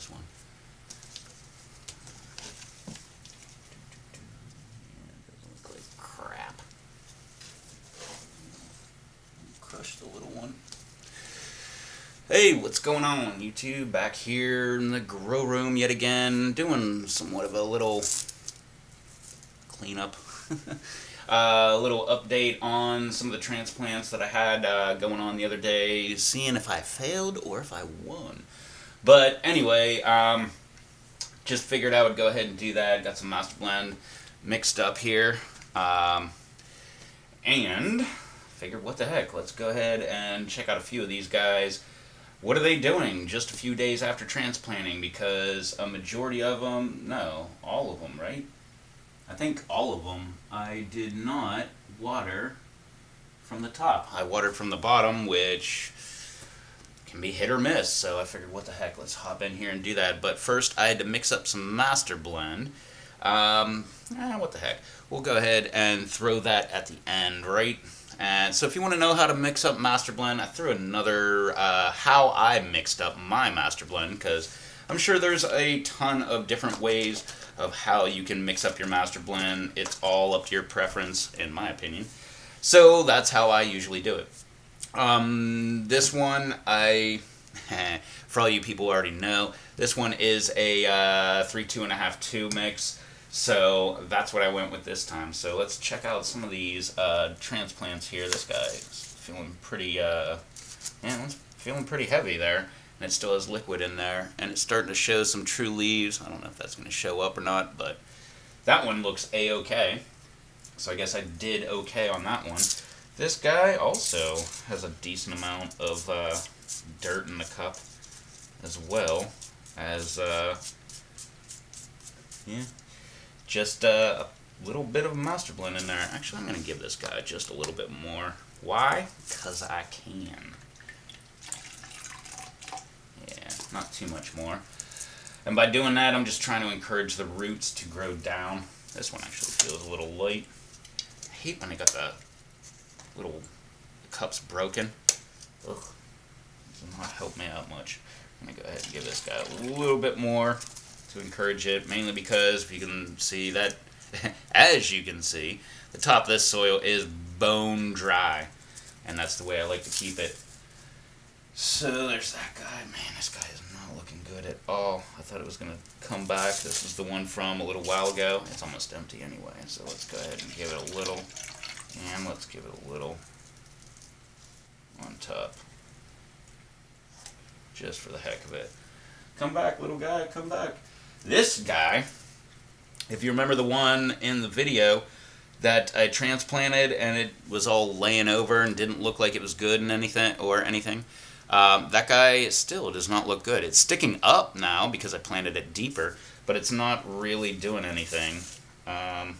this one. It doesn't look like crap. Crush the little one. Hey, what's going on, YouTube? Back here in the grow room yet again, doing somewhat of a little cleanup. A little update on some of the transplants that I had going on the other day, seeing if I failed or if I won. But anyway, just figured I would go ahead and do that. Got some masterblend mixed up here. And figured, what the heck, let's go ahead and check out a few of these guys. What are they doing just a few days after transplanting? Because a majority of them, no, all of them, right? I think all of them, I did not water from the top. I watered from the bottom, which can be hit or miss. So I figured, what the heck, let's hop in here and do that. But first, I had to mix up some masterblend. What the heck? We'll go ahead and throw that at the end, right? And so if you want to know how to mix up masterblend, I threw another how I mixed up my masterblend, because I'm sure there's a ton of different ways of how you can mix up your masterblend. It's all up to your preference, in my opinion. So that's how I usually do it. This one, for all you people who already know, this one is a 3-2.5-2 mix. So that's what I went with this time. So let's check out some of these transplants here. This guy is feeling pretty, it's feeling pretty heavy there, and it still has liquid in there, and it's starting to show some true leaves. I don't know if that's going to show up or not, but that one looks a-okay. So I guess I did okay on that one. This guy also has a decent amount of dirt in the cup, as well as just a little bit of masterblend in there. Actually, I'm going to give this guy just a little bit more. Why? Because I can. Yeah, not too much more. And by doing that, I'm just trying to encourage the roots to grow down. This one actually feels a little light. I hate when I got the little cups broken. Ugh. Does not help me out much. I'm going to go ahead and give this guy a little bit more to encourage it, mainly because if you can see that, as you can see, the top of this soil is bone dry, and that's the way I like to keep it. So there's that guy. Man, this guy is not looking good at all. I thought it was going to come back. This is the one from a little while ago. It's almost empty anyway, so let's go ahead and give it a little, and let's give it a little on top, just for the heck of it. Come back, little guy, come back. This guy, if you remember the one in the video that I transplanted and it was all laying over and didn't look like it was good and anything, that guy still does not look good. It's sticking up now because I planted it deeper, but it's not really doing anything. And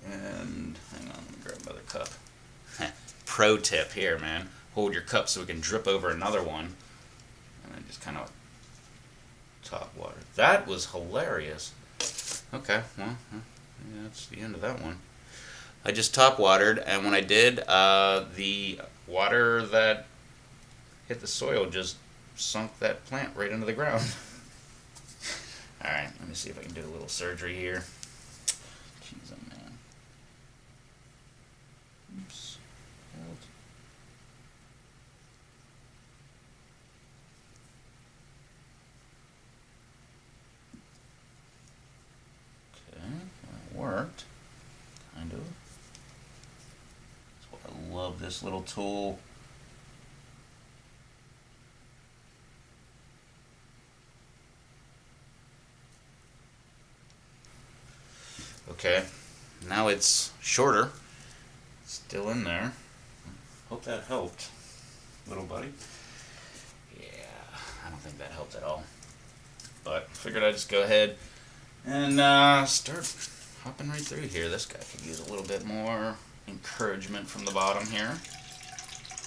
hang on, let me grab another cup. Pro tip here, man. Hold your cup so it can drip over another one. And then just kind of top water. That was hilarious. Okay, well, yeah, that's the end of that one. I just top watered, and when I did, the water that hit the soil just sunk that plant right into the ground. Alright, let me see if I can do a little surgery here. Jeez, oh man. Oops. Worked, kind of. That's why I love this little tool. Okay, now it's shorter. Still in there. Hope that helped, little buddy. Yeah, I don't think that helped at all. But figured I'd just go ahead and start hopping right through here. This guy could use a little bit more encouragement from the bottom here.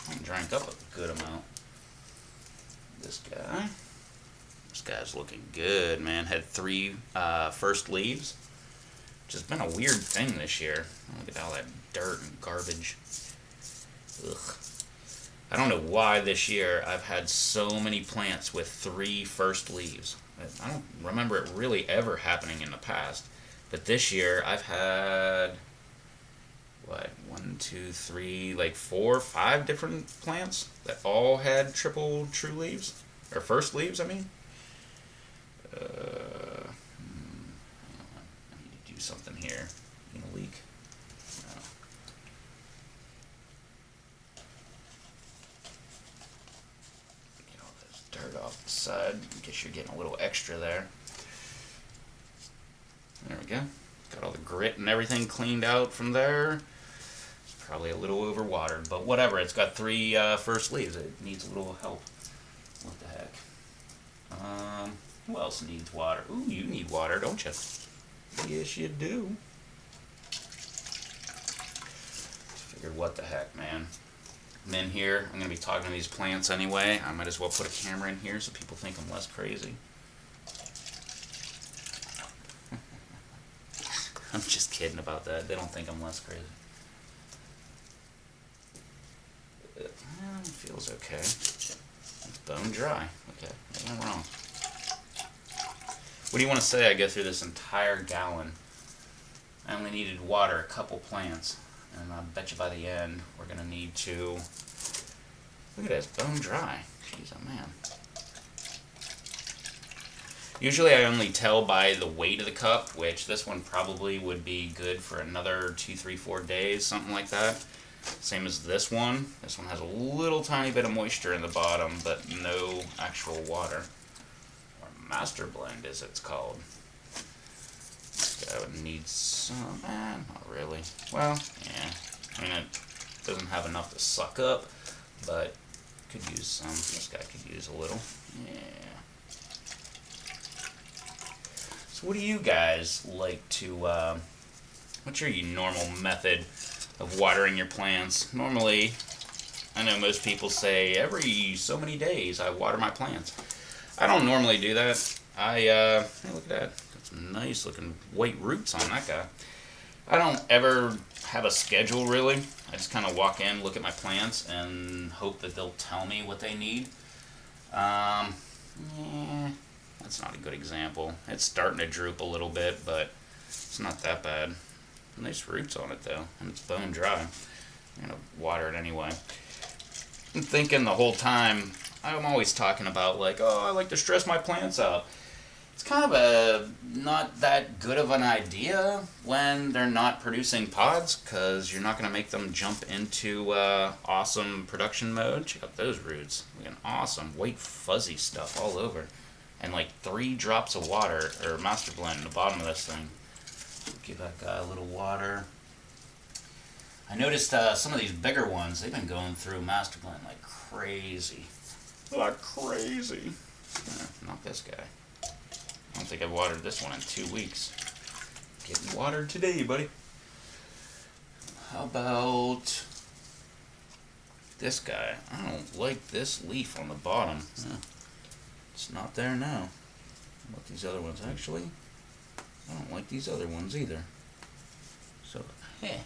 I drank up a good amount. This guy's looking good, man. Had 3 first leaves, which has been a weird thing this year. Look at all that dirt and garbage. Ugh. I don't know why this year I've had so many plants with 3 first leaves. I don't remember it really ever happening in the past. But this year I've had, what, 1, 2, 3, like 4, 5 different plants that all had triple true leaves. Or first leaves, I mean. Hang on. I need to do something here. In a leak. No. Get all this dirt off the side. I guess you're getting a little extra there. There we go. Got all the grit and everything cleaned out from there. It's probably a little overwatered, but whatever. It's got 3 first leaves. It needs a little help. What the heck? Who else needs water? Ooh, you need water, don't you? Yes, you do. Figured, what the heck, man. I'm in here. I'm going to be talking to these plants anyway. I might as well put a camera in here so people think I'm less crazy. I'm just kidding about that. They don't think I'm less crazy. Feels okay. It's bone dry. Okay, nothing wrong. What do you want to say I go through this entire gallon? I only needed water a couple plants. And I bet you by the end we're going to need to... Look at this, bone dry. Jeez, oh man. Usually I only tell by the weight of the cup, which this one probably would be good for another 2, 3, 4 days, something like that. Same as this one. This one has a little tiny bit of moisture in the bottom, but no actual water. Or masterblend, as it's called. This guy would need some... not really. Well, yeah. I mean, it doesn't have enough to suck up, but could use some. This guy could use a little. Yeah. So what do you guys like to... what's your normal method of watering your plants? Normally, I know most people say every so many days I water my plants. I don't normally do that. Hey, look at that. Got some nice looking white roots on that guy. I don't ever have a schedule really. I just kind of walk in, look at my plants, and hope that they'll tell me what they need. Yeah, that's not a good example. It's starting to droop a little bit, but it's not that bad. Nice roots on it though, and it's bone dry. I'm gonna water it anyway. I'm thinking the whole time, I'm always talking about like, oh, I like to stress my plants out. It's kind of a not that good of an idea when they're not producing pods, because you're not going to make them jump into awesome production mode. Check out those roots. Looking awesome. White fuzzy stuff all over. And like 3 drops of water, or masterblend in the bottom of this thing. Give that guy a little water. I noticed some of these bigger ones, they've been going through masterblend like crazy. Like crazy. Not this guy. I don't think I've watered this one in 2 weeks. Getting watered today, buddy. How about this guy? I don't like this leaf on the bottom. It's not there now. How about these other ones? Actually, I don't like these other ones either. So, hey,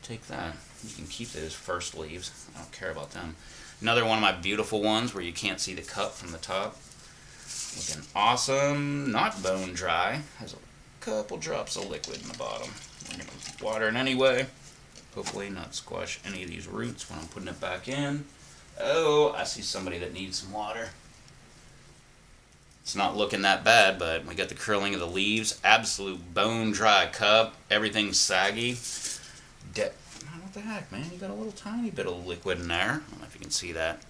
take that. You can keep those first leaves. I don't care about them. Another one of my beautiful ones where you can't see the cup from the top. Looking awesome. Not bone dry. Has a couple drops of liquid in the bottom. We're going to water it anyway. Hopefully not squash any of these roots when I'm putting it back in. Oh, I see somebody that needs some water. It's not looking that bad, but we got the curling of the leaves. Absolute bone dry cup. Everything's saggy. What the heck, man? You got a little tiny bit of liquid in there. I don't know if you can see that.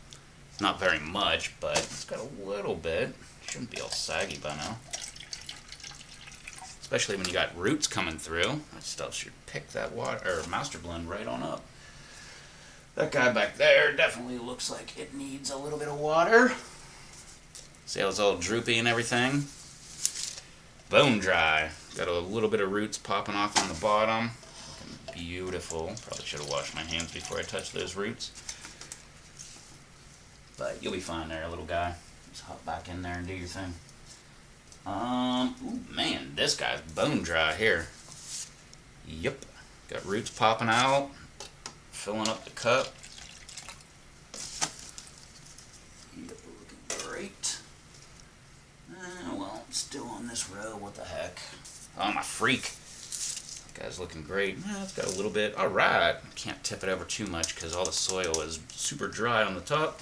Not very much, but it's got a little bit. Shouldn't be all saggy by now. Especially when you got roots coming through. That stuff should pick that water, or masterblend right on up. That guy back there definitely looks like it needs a little bit of water. See how it's all droopy and everything? Bone dry. Got a little bit of roots popping off on the bottom. Looking beautiful. Probably should have washed my hands before I touched those roots. But you'll be fine there, little guy. Just hop back in there and do your thing. Ooh, man, this guy's bone dry here. Yep. Got roots popping out. Filling up the cup. Oh, my freak. That guy's looking great. It's got a little bit. All right. Can't tip it over too much because all the soil is super dry on the top.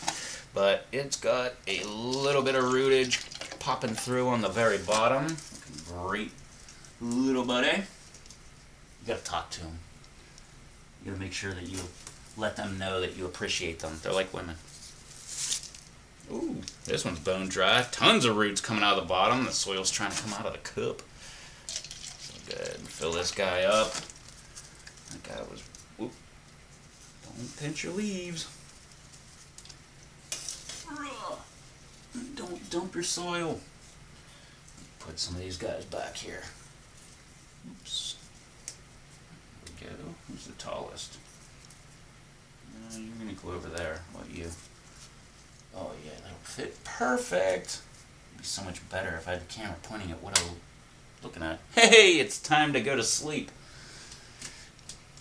But it's got a little bit of rootage popping through on the very bottom. Looking great. Little buddy. You gotta talk to them. You gotta make sure that you let them know that you appreciate them. They're like women. Ooh, this one's bone dry. Tons of roots coming out of the bottom. The soil's trying to come out of the cup. So good. Fill this guy up. That guy was... Whoop. Don't pinch your leaves. Don't dump your soil. Put some of these guys back here. Oops. There we go. Who's the tallest? You're going to go over there. What, you? Oh, yeah, that'll fit perfect. It'd be so much better if I had the camera pointing at what I was looking at. Hey, it's time to go to sleep.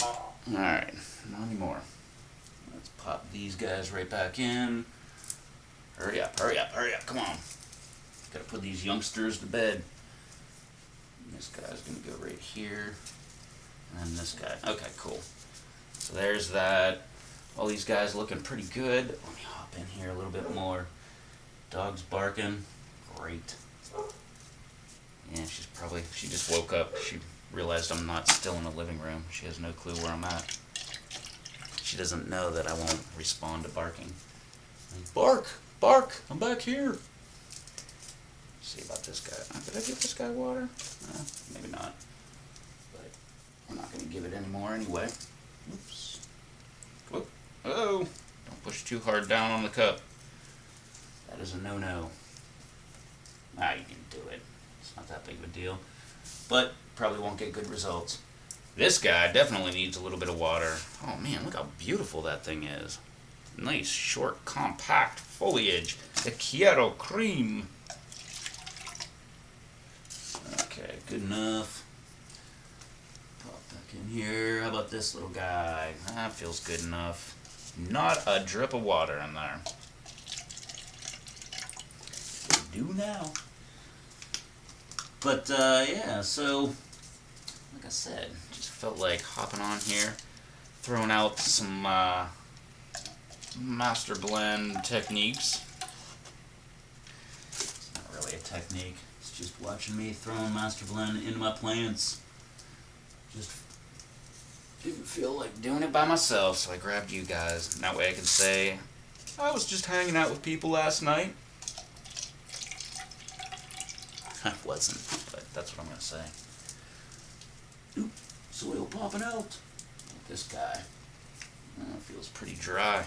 Alright, not anymore. Let's pop these guys right back in. Hurry up, hurry up, hurry up. Come on. Gotta put these youngsters to bed. This guy's going to go right here. And then this guy. Okay, cool. So there's that. All these guys looking pretty good. Let me hop in here a little bit more. Dog's barking. Great. Yeah, she just woke up. She realized I'm not still in the living room. She has no clue where I'm at. She doesn't know that I won't respond to barking. Bark! Bark! I'm back here! See about this guy. Did I give this guy water? Maybe not. But we're not going to give it any more anyway. Oops. Whoop. Oh! Don't push too hard down on the cup. That is a no-no. You can do it. It's not that big of a deal. But probably won't get good results. This guy definitely needs a little bit of water. Oh man, look how beautiful that thing is. Nice, short, compact foliage. The Quiero cream. Okay, good enough. Pop back in here. How about this little guy? That feels good enough. Not a drip of water in there. Do now. But yeah, so like I said, just felt like hopping on here, throwing out some master blend techniques. It's not really a technique. It's just watching me throwing master blend into my plants. Just didn't feel like doing it by myself, so I grabbed you guys. And that way I can say, I was just hanging out with people last night. I wasn't, but that's what I'm going to say. Oop, soil popping out. This guy. Feels pretty dry.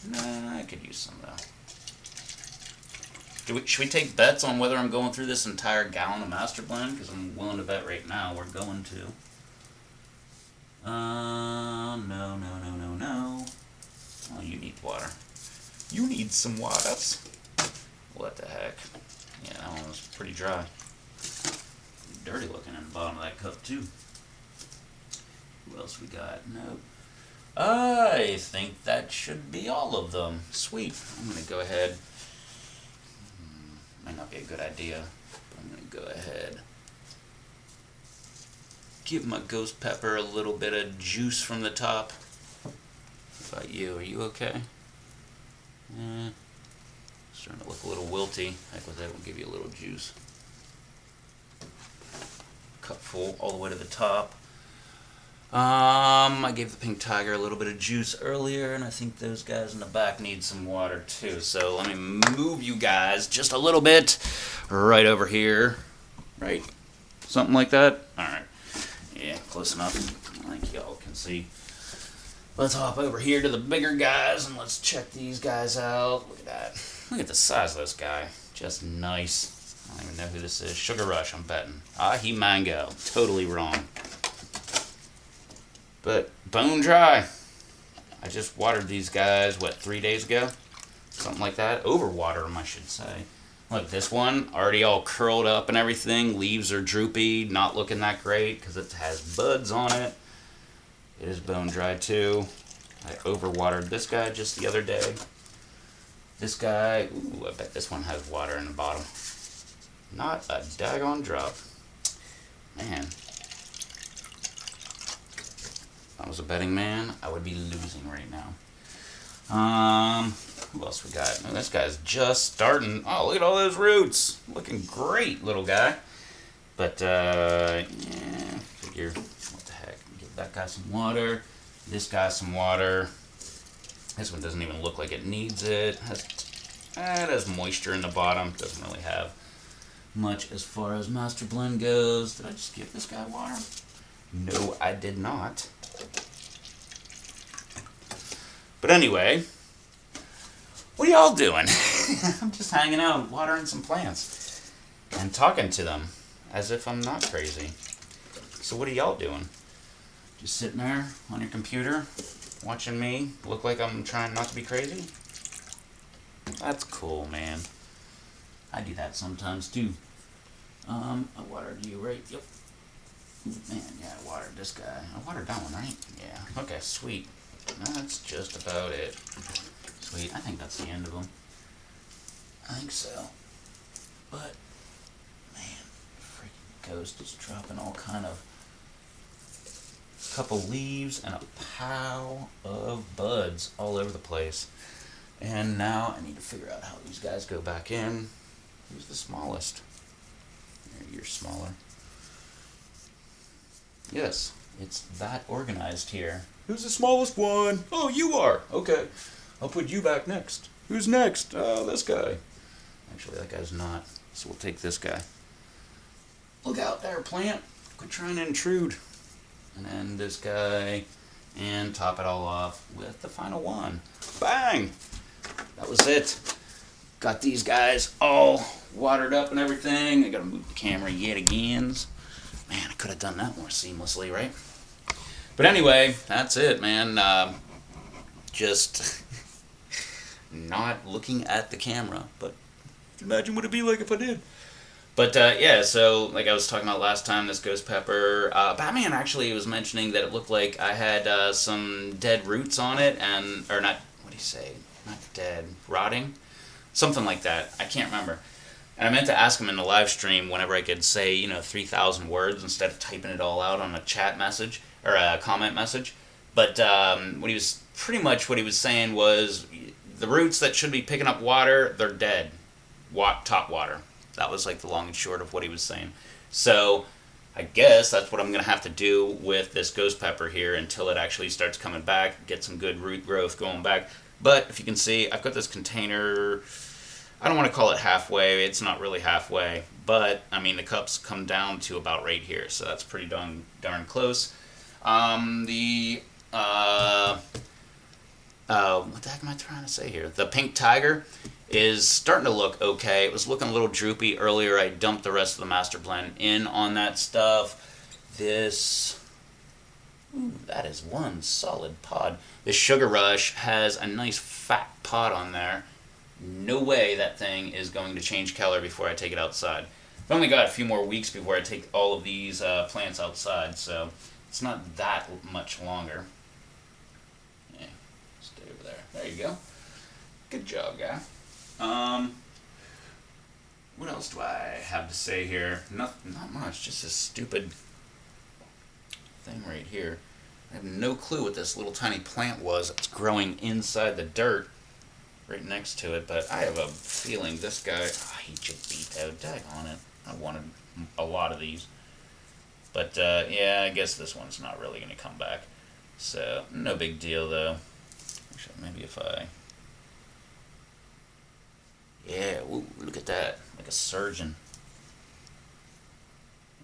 Nah, I could use some though. Should we take bets on whether I'm going through this entire gallon of master blend? Because I'm willing to bet right now we're going to. No. Oh, you need water. You need some water. What the heck? Yeah, that one was pretty dry. Dirty looking in the bottom of that cup too. Who else we got? Nope. I think that should be all of them. Sweet. I'm going to go ahead. Might not be a good idea, but I'm going to go ahead. Give my ghost pepper a little bit of juice from the top. How about you? Are you okay? Starting to look a little wilty. Heck with that, we'll give you a little juice. Cup full all the way to the top. I gave the pink tiger a little bit of juice earlier, and I think those guys in the back need some water too. So let me move you guys just a little bit right over here. Right? Something like that? Alright. Yeah, close enough. I think y'all can see. Let's hop over here to the bigger guys and let's check these guys out. Look at that. Look at the size of this guy. Just nice. I don't even know who this is. Sugar Rush, I'm betting. Ahi Mango. Totally wrong. But bone dry. I just watered these guys, 3 days ago? Something like that. Overwater them, I should say. Look, this one already all curled up and everything. Leaves are droopy, not looking that great because it has buds on it. It is bone dry too. I overwatered this guy just the other day. This guy, ooh, I bet this one has water in the bottom. Not a daggone drop. Man, if I was a betting man, I would be losing right now. Who else we got? Oh, this guy's just starting. Oh, look at all those roots. Looking great, little guy. But, yeah, figure, what the heck. Give that guy some water. This guy some water. This one doesn't even look like it needs it. It has moisture in the bottom. Doesn't really have much as far as master blend goes. Did I just give this guy water? No, I did not. But anyway, what are y'all doing? I'm just hanging out, watering some plants, and talking to them as if I'm not crazy. So what are y'all doing? Just sitting there on your computer, watching me look like I'm trying not to be crazy? That's cool, man. I do that sometimes too. I watered you, right? Yep. Man, yeah, I watered this guy. I watered that one, right? Yeah. Okay, sweet. That's just about it. Sweet. I think that's the end of them. I think so. But, man, freaking ghost is dropping all kind of couple leaves and a pile of buds all over the place. And now I need to figure out how these guys go back in. Who's the smallest? You're smaller. Yes, it's that organized here. Who's the smallest one? Oh, you are. Okay. I'll put you back next. Who's next? Oh, this guy. Actually, that guy's not. So we'll take this guy. Look out there, plant. Quit trying to intrude. And then this guy. And top it all off with the final one. Bang! That was it. Got these guys all watered up and everything. I gotta move the camera yet again. Man, I could have done that more seamlessly, right? But anyway, that's it, man. Just not looking at the camera. But imagine what it'd be like if I did. But yeah, so like I was talking about last time, this ghost pepper. Batman actually was mentioning that it looked like I had some dead roots on it, and or not. What do you say? Not dead, rotting, something like that. I can't remember. And I meant to ask him in the live stream whenever I could say 3,000 words instead of typing it all out on a chat message or a comment message. But what he was saying was the roots that should be picking up water, they're dead. Top water. That was like the long and short of what he was saying. So I guess that's what I'm going to have to do with this ghost pepper here until it actually starts coming back, get some good root growth going back. But if you can see, I've got this container. I don't want to call it halfway. It's not really halfway. But, I mean, the cups come down to about right here. So that's pretty darn close. What the heck am I trying to say here? The pink tiger is starting to look okay. It was looking a little droopy earlier. I dumped the rest of the master blend in on that stuff. That is one solid pod. This Sugar Rush has a nice fat pod on there. No way that thing is going to change color before I take it outside. I've only got a few more weeks before I take all of these plants outside, so it's not that much longer. Yeah, stay over there. There you go. Good job, guy. What else do I have to say here? Not much. Just this stupid thing right here. I have no clue what this little tiny plant was. It's growing inside the dirt right next to it, but I have a feeling this guy, he just beat out. Daggone it. I wanted a lot of these. But, yeah, I guess this one's not really going to come back. So, no big deal, though. Actually, maybe if I... Yeah, ooh, look at that. Like a surgeon.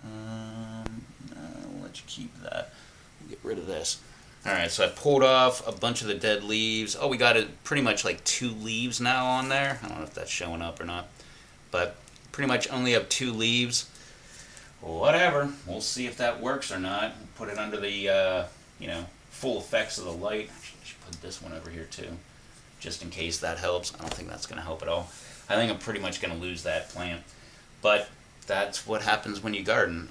We'll let you keep that. We'll get rid of this. Alright, so I pulled off a bunch of the dead leaves. Oh, we got it pretty much like 2 leaves now on there. I don't know if that's showing up or not. But pretty much only have 2 leaves. Whatever. We'll see if that works or not. Put it under the, full effects of the light. Actually, I should put this one over here too. Just in case that helps. I don't think that's going to help at all. I think I'm pretty much going to lose that plant. But that's what happens when you garden.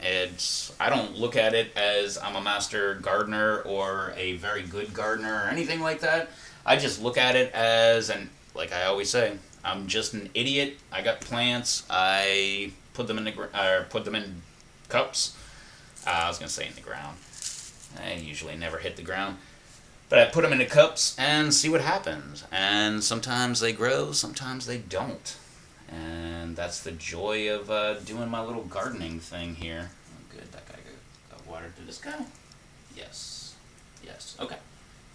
I don't look at it as I'm a master gardener or a very good gardener or anything like that. I just look at it as, like I always say, I'm just an idiot. I got plants. I put them in cups. I was going to say in the ground. I usually never hit the ground. But I put them into cups and see what happens. And sometimes they grow, sometimes they don't. And that's the joy of doing my little gardening thing here. Oh, good, that guy got water to this guy? Yes. Yes. Okay.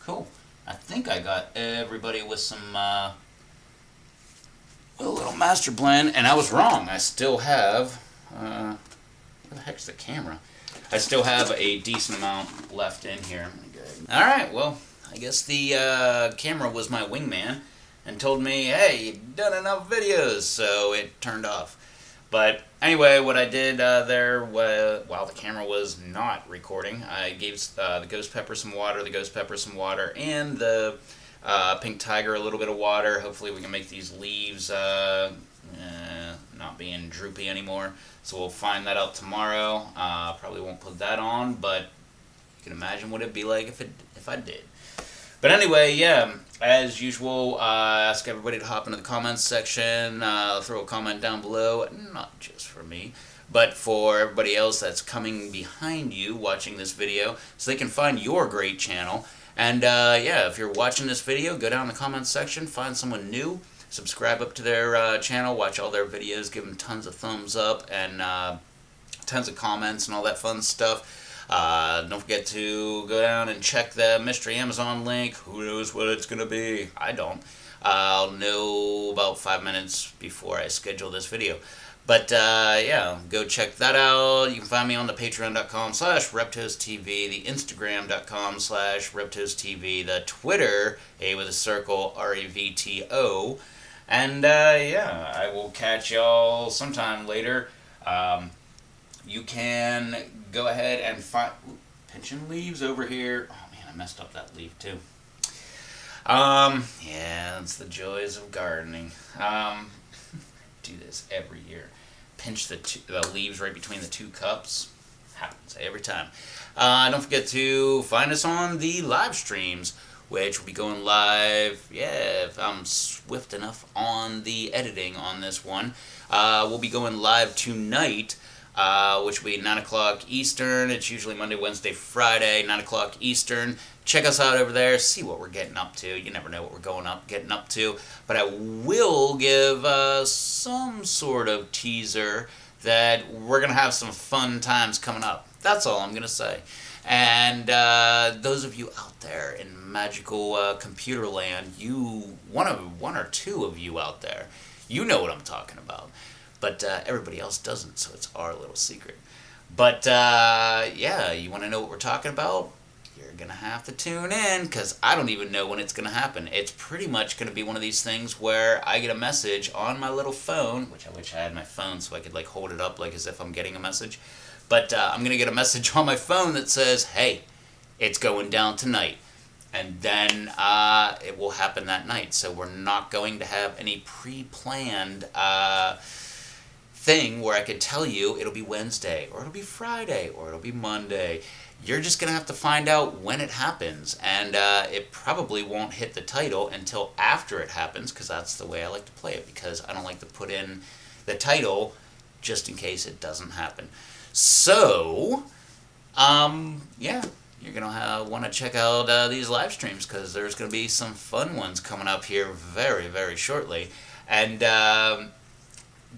Cool. I think I got everybody with some a little master blend, and I was wrong. I still have where the heck's the camera? I still have a decent amount left in here. All right. Well, I guess the camera was my wingman and told me, "Hey, you've done enough videos," so it turned off. But anyway, what I did there was, while the camera was not recording, I gave the ghost pepper some water, and the pink tiger a little bit of water. Hopefully we can make these leaves not being droopy anymore. So we'll find that out tomorrow. Probably won't put that on, but you can imagine what it'd be like if I did. But anyway, yeah, as usual, ask everybody to hop into the comments section, throw a comment down below, not just for me, but for everybody else that's coming behind you watching this video, so they can find your great channel. And yeah, if you're watching this video, go down in the comments section, find someone new, subscribe up to their channel, watch all their videos, give them tons of thumbs up, and tons of comments and all that fun stuff. Don't forget to go down and check the mystery Amazon link. Who knows what it's going to be? I don't. I'll know about 5 minutes before I schedule this video. But yeah, go check that out. You can find me on the patreon.com/ReptosTV, the Instagram.com/ReptosTV, the Twitter, A with a circle, REVTO. And yeah, I will catch y'all sometime later. You can go ahead and find... pinching leaves over here. Oh man, I messed up that leaf too. Yeah, it's the joys of gardening. Do this every year. Pinch the leaves right between the two cups. Happens every time. Don't forget to find us on the live streams, which will be going live, yeah, if I'm swift enough on the editing on this one. We'll be going live tonight, which will be 9 o'clock Eastern. It's usually Monday, Wednesday, Friday, 9 o'clock Eastern. Check us out over there. See what we're getting up to. You never know what we're getting up to. But I will give some sort of teaser that we're going to have some fun times coming up. That's all I'm going to say. And those of you out there in magical computer land, one or two of you out there, you know what I'm talking about. But everybody else doesn't, so it's our little secret. But yeah, you want to know what we're talking about? You're going to have to tune in, because I don't even know when it's going to happen. It's pretty much going to be one of these things where I get a message on my little phone, which I wish I had my phone so I could like hold it up like as if I'm getting a message. But I'm going to get a message on my phone that says, hey, it's going down tonight. And then it will happen that night. So we're not going to have any pre-planned thing where I could tell you it'll be Wednesday, or it'll be Friday, or it'll be Monday. You're just going to have to find out when it happens. And it probably won't hit the title until after it happens, because that's the way I like to play it, because I don't like to put in the title just in case it doesn't happen. So, yeah, you're going to want to check out these live streams, because there's going to be some fun ones coming up here very, very shortly. And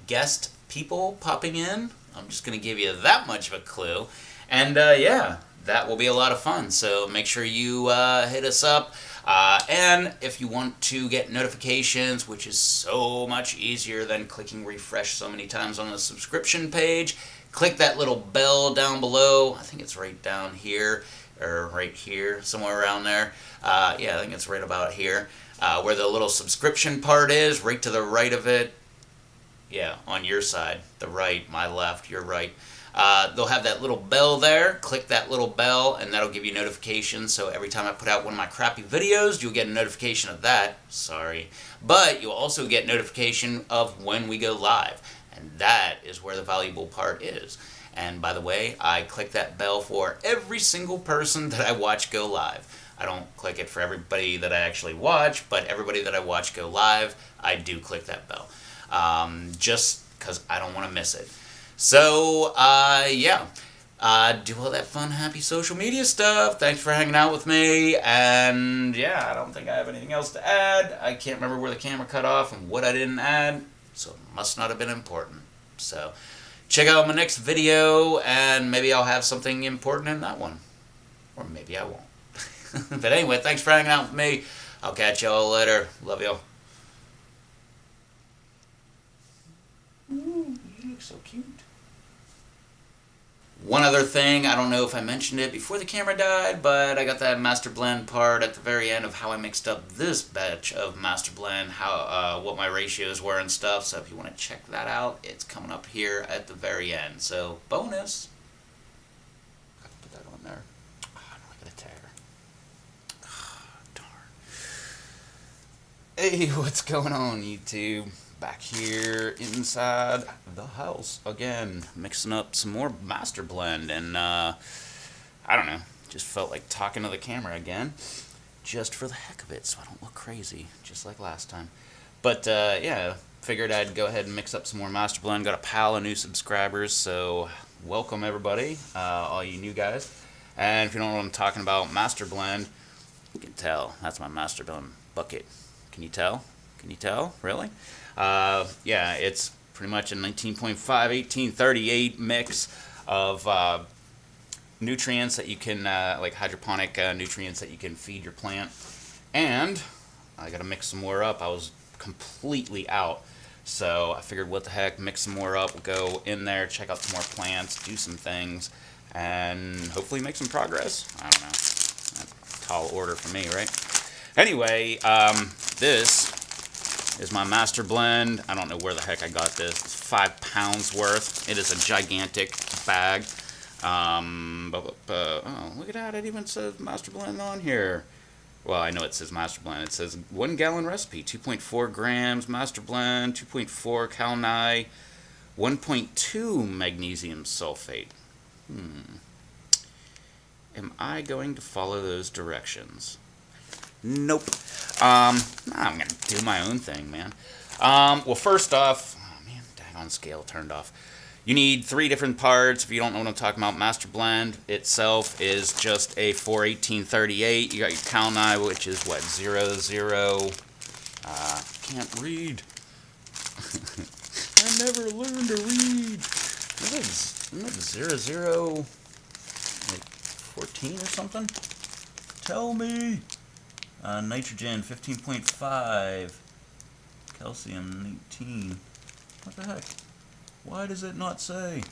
guest people popping in, I'm just going to give you that much of a clue. And yeah, that will be a lot of fun. So make sure you hit us up. And if you want to get notifications, which is so much easier than clicking refresh so many times on the subscription page, click that little bell down below. I think it's right down here, or right here, somewhere around there. Yeah, I think it's right about here, where the little subscription part is, right to the right of it. Yeah, on your side, the right, my left, your right. They'll have that little bell there. Click that little bell, and that'll give you notifications. So every time I put out one of my crappy videos, you'll get a notification of that. Sorry. But you'll also get notification of when we go live. And that is where the valuable part is. And by the way, I click that bell for every single person that I watch go live. I don't click it for everybody that I actually watch, but everybody that I watch go live, I do click that bell. Just because I don't want to miss it. So, yeah. Do all that fun, happy social media stuff. Thanks for hanging out with me. And yeah, I don't think I have anything else to add. I can't remember where the camera cut off and what I didn't add, so it must not have been important. So check out my next video, and maybe I'll have something important in that one. Or maybe I won't. But anyway, thanks for hanging out with me. I'll catch y'all later. Love y'all. Ooh, you look so cute. One other thing, I don't know if I mentioned it before the camera died, but I got that master blend part at the very end of how I mixed up this batch of master blend, how what my ratios were and stuff. So if you want to check that out, it's coming up here at the very end. So bonus. I can put that on there. Oh, no, I got a tagger. Oh, darn. Hey, what's going on, YouTube? Back here inside the house again, mixing up some more master blend, and I don't know, just felt like talking to the camera again, just for the heck of it, so I don't look crazy, just like last time. But yeah, figured I'd go ahead and mix up some more master blend. Got a pile of new subscribers, so welcome everybody, all you new guys. And if you don't know what I'm talking about, master blend, you can tell that's my master blend bucket. Can you tell? Can you tell? Really? Yeah, it's pretty much a 19.5, 1838 mix of nutrients that you can, like hydroponic nutrients that you can feed your plant. And I gotta mix some more up. I was completely out. So I figured, what the heck, mix some more up, go in there, check out some more plants, do some things, and hopefully make some progress. I don't know. That's a tall order for me, right? Anyway, this is my master blend. I don't know where the heck I got this. It's 5 pounds worth. It is a gigantic bag. Oh, look at that. It even says master blend on here. Well, I know it says master blend. It says 1 gallon recipe, 2.4 grams master blend, 2.4 calni, 1.2 magnesium sulfate. Am I going to follow those directions? Nope. I'm gonna do my own thing, man. Well, first off, oh man, daggone scale turned off. You need 3 different parts. If you don't know what I'm talking about, master blend itself is just a 41838. You got your calni, which is what, 00. Can't read. I never learned to read. Isn't that 00, like 14 or something? Tell me. Nitrogen 15.5, calcium 19. What the heck? Why does it not say?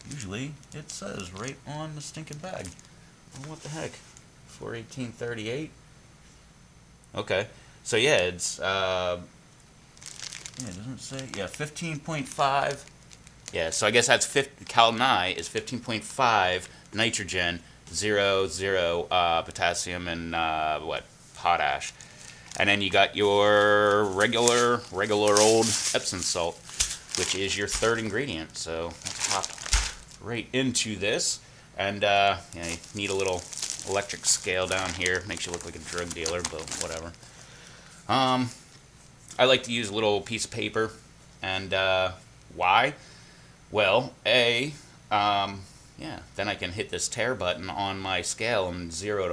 Usually it says right on the stinking bag. Well, what the heck? 41838. Okay, so yeah, it's yeah, it doesn't say. Yeah, 15.5. Yeah, so I guess that's calni is 15.5 nitrogen. 0 potassium and what, potash, and then you got your regular old Epsom salt, which is your 3rd ingredient. So let's hop right into this, and yeah, you need a little electric scale down here. Makes you look like a drug dealer, but whatever. I like to use a little piece of paper, and why? Well, yeah, then I can hit this tare button on my scale and zero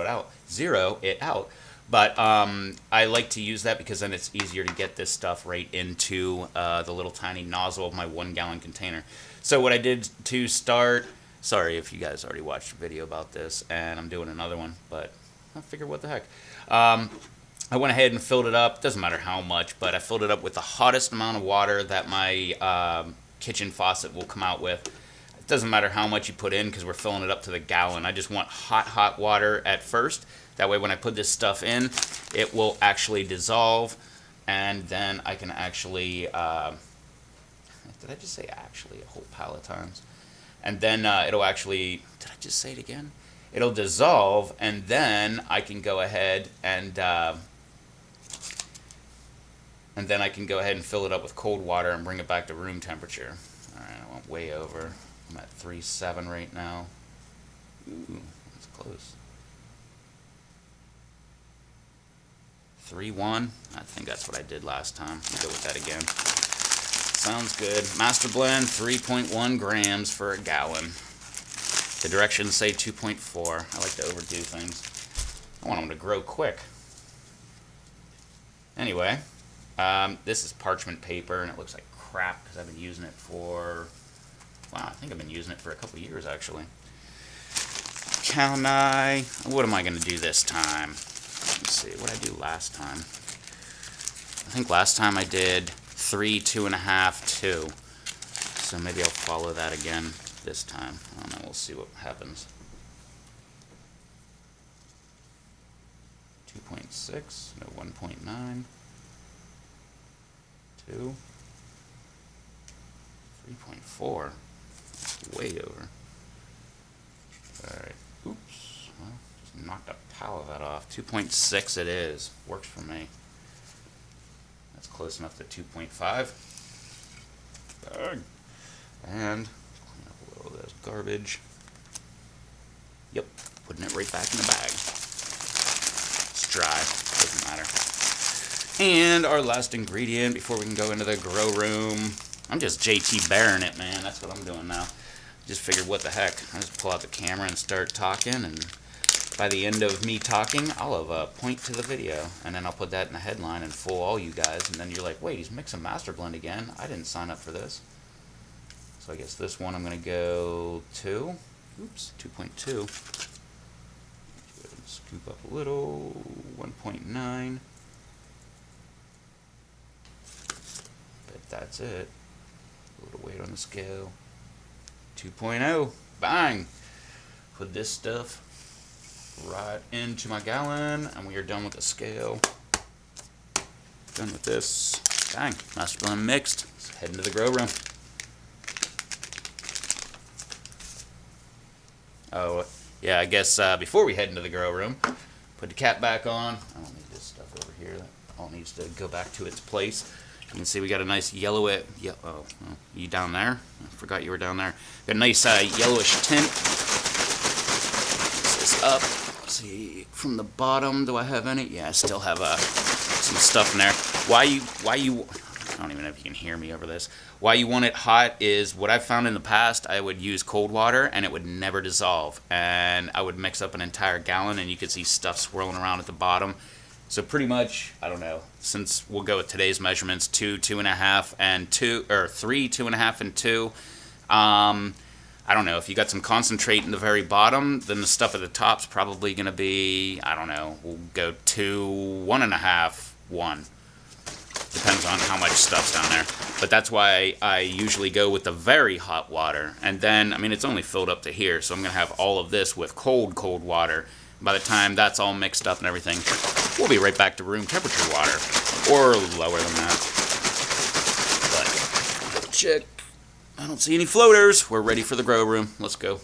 it out. But I like to use that because then it's easier to get this stuff right into the little tiny nozzle of my 1 gallon container. So what I did to start, sorry if you guys already watched a video about this, and I'm doing another one, but I figured, what the heck. I went ahead and filled it up. Doesn't matter how much, but I filled it up with the hottest amount of water that my kitchen faucet will come out with. Doesn't matter how much you put in because we're filling it up to the gallon. I just want hot water at first. That way when I put this stuff in, it will actually dissolve, and then I can actually, did I just say actually a whole pile of times? And then it'll actually, did I just say it again? It'll dissolve, and then I can go ahead and then I can go ahead and fill it up with cold water and bring it back to room temperature. All right, I went way over. I'm at 3.7 right now. Ooh, that's close. 3.1. I think that's what I did last time. I'll go with that again. Sounds good. Master blend, 3.1 grams for a gallon. The directions say 2.4. I like to overdo things. I want them to grow quick. Anyway, this is parchment paper, and it looks like crap because I've been using it for, wow, I think I've been using it for a couple years, actually. What am I going to do this time? Let's see, what did I do last time? I think last time I did 3, 2.5, 2. So maybe I'll follow that again this time. I don't know, we'll see what happens. 2.6, no, 1.9, 2, 3.4, way over. Alright, oops, well, just knocked a pile of that off. 2.6 it is, works for me. That's close enough to 2.5. And clean up a little of this garbage. Yep, putting it right back in the bag. It's dry, doesn't matter. And our last ingredient before we can go into the grow room. I'm just JT Bearing it, man. That's what I'm doing now. Just figured, what the heck? I just pull out the camera and start talking, and by the end of me talking, I'll have a point to the video, and then I'll put that in the headline and fool all you guys, and then you're like, wait, he's mixing masterblend again. I didn't sign up for this. So I guess this one I'm going to go 2. Oops, 2.2. Scoop up a little. 1.9. Bet that's it. A little weight on the scale. 2.0. Bang! Put this stuff right into my gallon, and we are done with the scale. Done with this. Bang! Masterblend mixed. Let's head into the grow room. Oh, yeah, I guess before we head into the grow room, put the cap back on. I don't need this stuff over here. That all needs to go back to its place. You can see we got a nice yellow, oh, you down there? I forgot you were down there. Got a nice yellowish tint. Mix this up. See, from the bottom, do I have any? Yeah, I still have some stuff in there. Why you, I don't even know if you can hear me over this. Why you want it hot is, what I've found in the past, I would use cold water and it would never dissolve. And I would mix up an entire gallon and you could see stuff swirling around at the bottom. So pretty much, I don't know, since we'll go with today's measurements, 2, 2.5, and 2, or 3, 2.5, and 2. I don't know, if you got some concentrate in the very bottom, then the stuff at the top's probably going to be, I don't know, we'll go 2, 1.5, 1. Depends on how much stuff's down there. But that's why I usually go with the very hot water. And then, I mean, it's only filled up to here, so I'm going to have all of this with cold water. By the time that's all mixed up and everything, we'll be right back to room temperature water. Or lower than that. But, check. I don't see any floaters. We're ready for the grow room. Let's go.